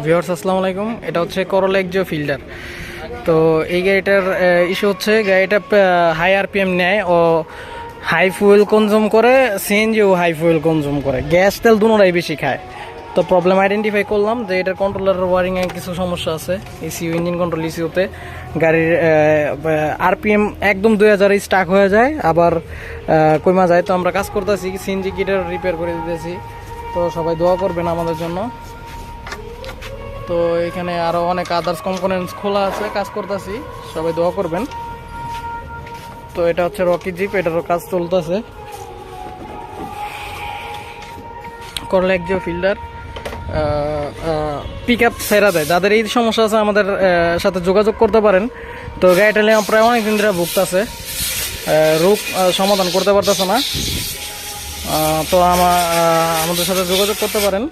Viewers আসসালামু আলাইকুম। এটা হচ্ছে করোলা এক্সিও ফিল্টার। তো এই গাড়িটার ইস্যু হচ্ছে গাড়িটা হাই আরপিএম নেয় ও হাই ফুয়েল কনজিউম করে, সিএনজিও হাই ফুয়েল কনজিউম করে, গ্যাস তেল দুটোটাই বেশি খায়। তো প্রবলেম আইডেন্টিফাই করলাম যে এটার কন্ট্রোলারের ওয়ারিংয়ে কিছু সমস্যা আছে। ইসিউ ইঞ্জিন কন্ট্রোল ইসিউতে গাড়ির আরপিএম একদম 2000 স্টাক হয়ে যায়, আবার কমা যায়। তো আমরা কাজ করতেছি, সিএনজি কিটার রিপেয়ার করে দিতেছি। তো সবাই দোয়া করবেন আমাদের জন্য। তো এখানে আরও অনেক আদার্স কম্পোনেন্টস খোলা আছে, কাজ করতেছি, সবাই দোয়া করবেন। তো এটা হচ্ছে রকি জিপ, এটারও কাজ চলতেছে। করলা এক্সিও ফিল্টার পিক আপ সেরা দেয়। যাদের এই সমস্যা আছে আমাদের সাথে যোগাযোগ করতে পারেন। তো গাড়িটা নিয়ে প্রায় অনেকদিন ধরে ভুগতেছে, রোগ সমাধান করতে পারতেছে না। তো আমাদের সাথে যোগাযোগ করতে পারেন।